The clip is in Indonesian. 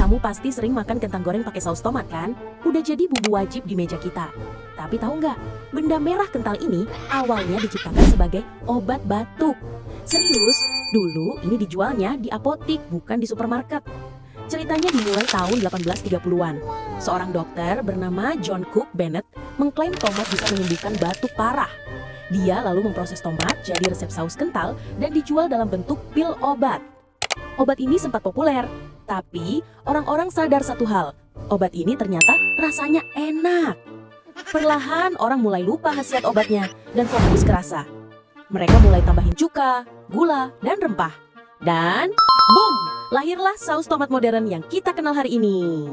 Kamu pasti sering makan kentang goreng pakai saus tomat kan? Udah jadi bumbu wajib di meja kita. Tapi tahu nggak, benda merah kental ini awalnya diciptakan sebagai obat batuk. Serius, dulu ini dijualnya di apotik, bukan di supermarket. Ceritanya dimulai tahun 1830-an. Seorang dokter bernama John Cook Bennett mengklaim tomat bisa menyembuhkan batuk parah. Dia lalu memproses tomat jadi resep saus kental dan dijual dalam bentuk pil obat. Obat ini sempat populer, tapi orang-orang sadar satu hal, obat ini ternyata rasanya enak. Perlahan orang mulai lupa khasiat obatnya dan fokus ke rasa. Mereka mulai tambahin cuka, gula, dan rempah. Dan boom, lahirlah saus tomat modern yang kita kenal hari ini.